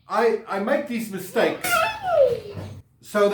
I make these mistakes so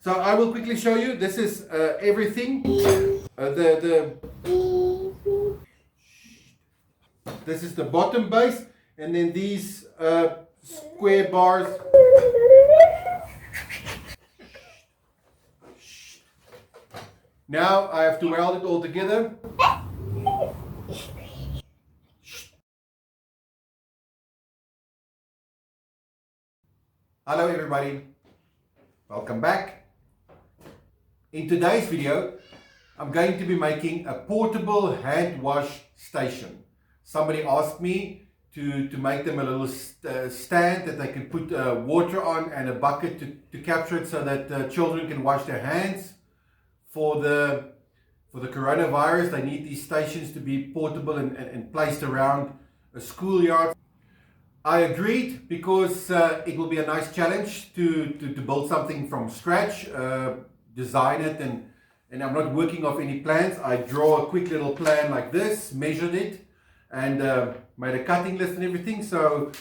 I will quickly show you. This is everything. This is the bottom base, and then these square bars. Now I have to weld it all together. Hello everybody, welcome back. In today's video, I'm going to be making a portable hand wash station. Somebody asked me to make them a little stand that they can put water on and a bucket to capture it so that children can wash their hands. For the coronavirus, they need these stations to be portable and placed around a schoolyard. I agreed because it will be a nice challenge to build something from scratch, design it, and I'm not working off any plans. I draw a quick little plan like this, measured it, and made a cutting list and everything. So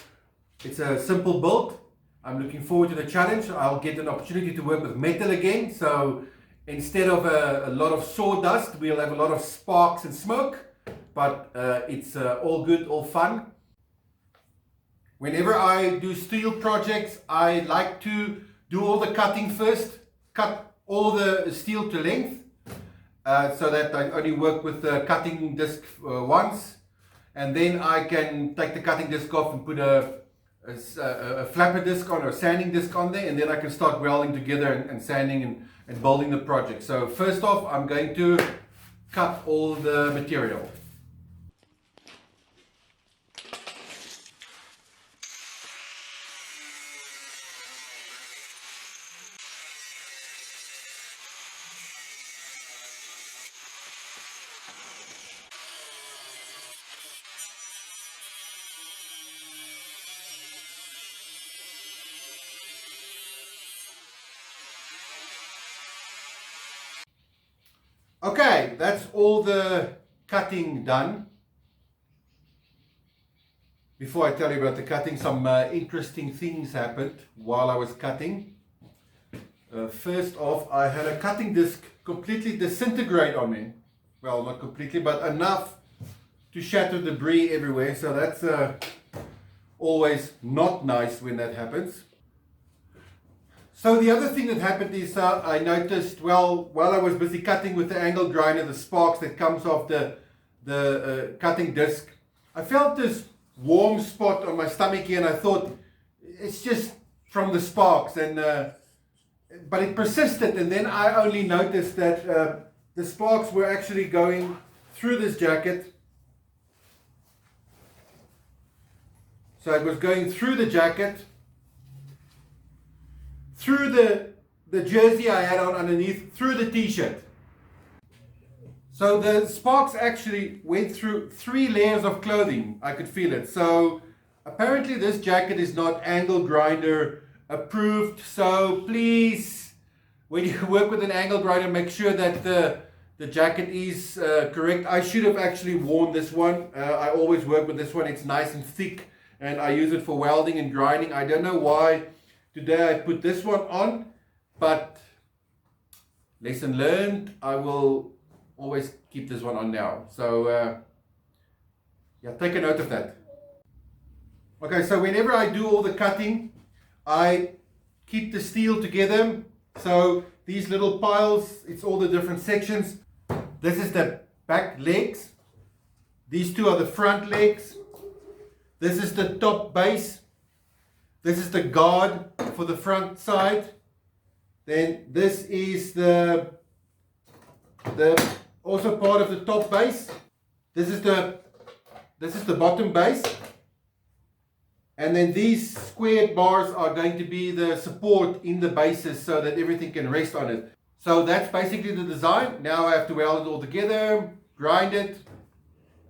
it's a simple build. I'm looking forward to the challenge. I'll get an opportunity to work with metal again. So instead of a lot of sawdust, we'll have a lot of sparks and smoke, but it's all good, all fun. Whenever I do steel projects, I like to do all the cutting first, cut all the steel to length, so that I only work with the cutting disc once, and then I can take the cutting disc off and put a flapper disc on or a sanding disc on there, and then I can start welding together and sanding and building the project. So first off, I'm going to cut all the material. Okay, that's all the cutting done. Before I tell you about the cutting, some interesting things happened while I was cutting. First off, I had a cutting disc completely disintegrate on me. Well, not completely, but enough to shatter debris everywhere. So that's always not nice when that happens. So the other thing that happened is I noticed, well, while I was busy cutting with the angle grinder, the sparks that comes off the cutting disc, I felt this warm spot on my stomach here, and I thought it's just from the sparks, and but it persisted, and then I only noticed that the sparks were actually going through this jacket. So it was going through the jacket, through the jersey I had on underneath, through the t-shirt. So the sparks actually went through 3 layers of clothing. I could feel it. So apparently this jacket is not angle grinder approved. So please, when you work with an angle grinder, make sure that the jacket is correct. I should have actually worn this one. I always work with this one. It's nice and thick, and I use it for welding and grinding. I don't know why today I put this one on, but lesson learned. I will always keep this one on now. So yeah, take a note of that. Okay, so whenever I do all the cutting, I keep the steel together. So these little piles, it's all the different sections. This is the back legs. These two are the front legs. This is the top base. This is the guard for the front side. Then this is the also part of the top base. This is the bottom base. And then these squared bars are going to be the support in the bases so that everything can rest on it. So that's basically the design. Now I have to weld it all together, grind it,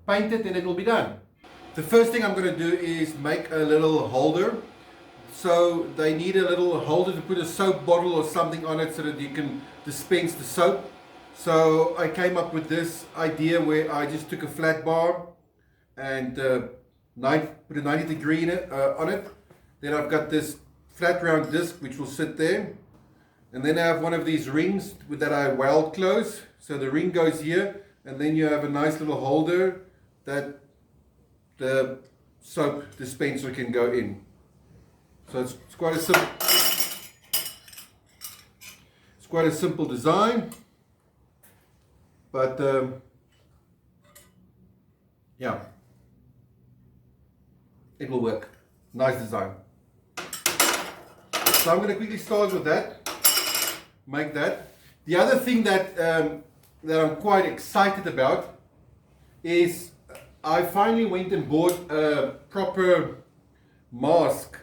paint it, and it will be done. The first thing I'm going to do is make a little holder. So they need a little holder to put a soap bottle or something on it so that you can dispense the soap. So I came up with this idea where I just took a flat bar and put a 90-degree on it. Then I've got this flat round disc which will sit there. And then I have one of these rings that I weld close. So the ring goes here, and then you have a nice little holder that the soap dispenser can go in. So it's quite a simple design, but yeah, it will work. Nice design. So I'm going to quickly start with that. Make that. The other thing that I'm quite excited about is I finally went and bought a proper mask.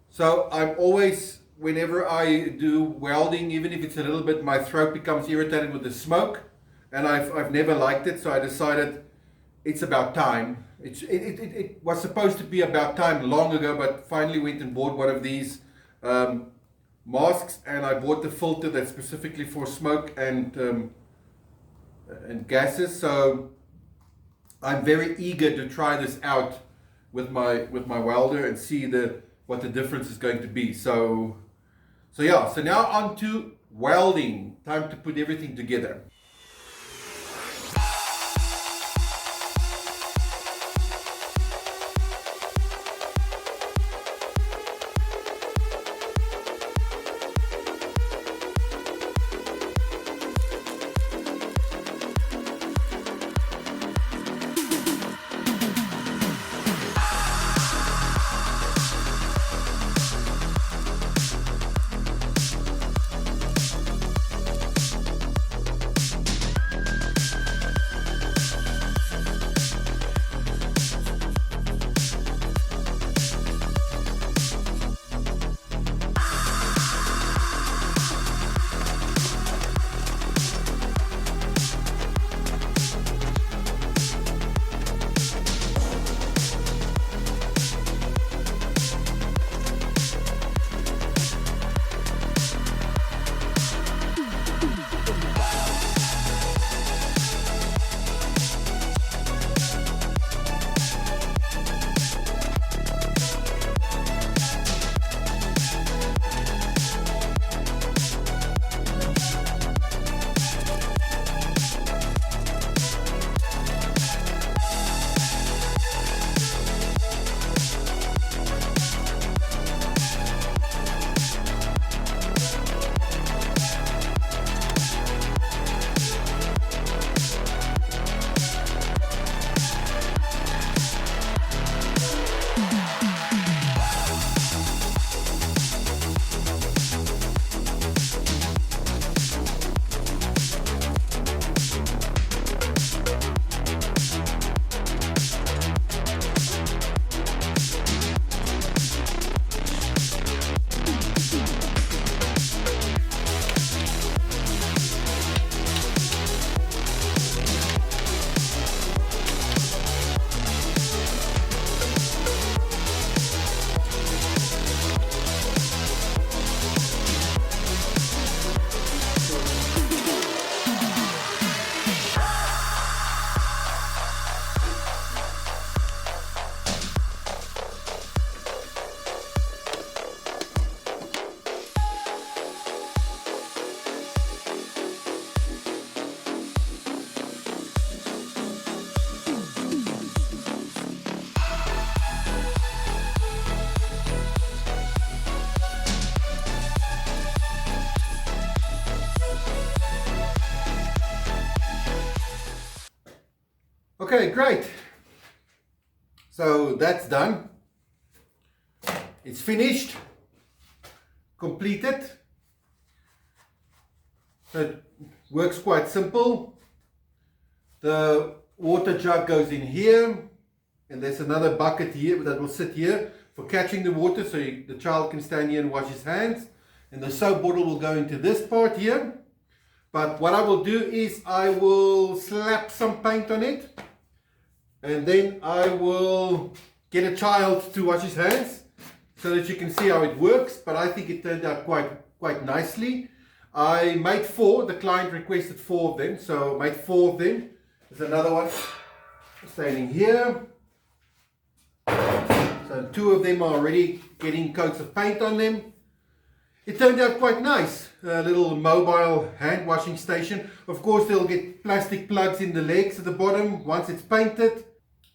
So I'm always, whenever I do welding, even if it's a little bit, my throat becomes irritated with the smoke, and I've never liked it. So I decided it's about time. It was supposed to be about time long ago, but finally went and bought one of these masks, and I bought the filter that's specifically for smoke and gases. So I'm very eager to try this out with my welder and see what the difference is going to be. So yeah, so now on to welding. Time to put everything together. Okay, great. So that's done. It's finished, completed. So it works quite simple. The water jug goes in here, and there's another bucket here that will sit here for catching the water, so the child can stand here and wash his hands. And the soap bottle will go into this part here. But what I will do is I will slap some paint on it, and then I will get a child to wash his hands so that you can see how it works. But I think it turned out quite nicely. I made 4. The client requested 4 of them, so I made 4 of them. There's another one standing here. So 2 of them are already getting coats of paint on them. It turned out quite nice, a little mobile hand washing station. Of course they'll get plastic plugs in the legs at the bottom once it's painted.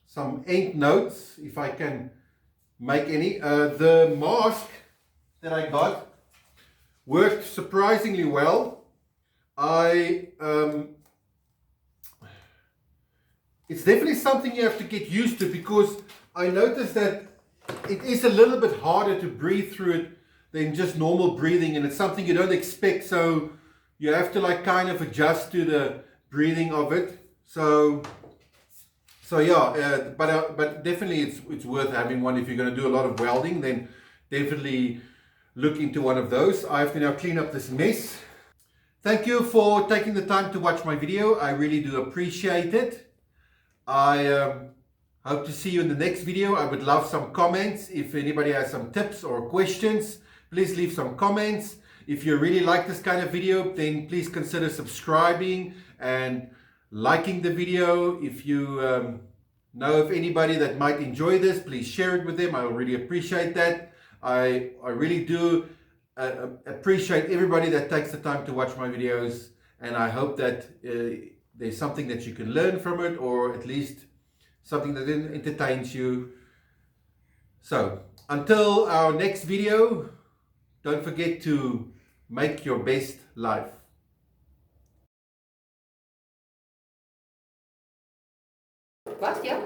Some end notes, if I can make any. The mask that I got worked surprisingly well. It's definitely something you have to get used to, because I noticed that it is a little bit harder to breathe through it than just normal breathing, and it's something you don't expect, so you have to like kind of adjust to the breathing of it. So yeah, but definitely it's worth having one. If you're going to do a lot of welding, then definitely look into one of those. I have to now clean up this mess. Thank you for taking the time to watch my video. I really do appreciate it. I hope to see you in the next video. I would love some comments. If anybody has some tips or questions, please leave some comments. If you really like this kind of video, then please consider subscribing and liking the video. If you know of anybody that might enjoy this, please share it with them. I really appreciate that. I really do appreciate everybody that takes the time to watch my videos, and I hope that there's something that you can learn from it, or at least something that entertains you. So until our next video, don't forget to make your best life. Was, ja?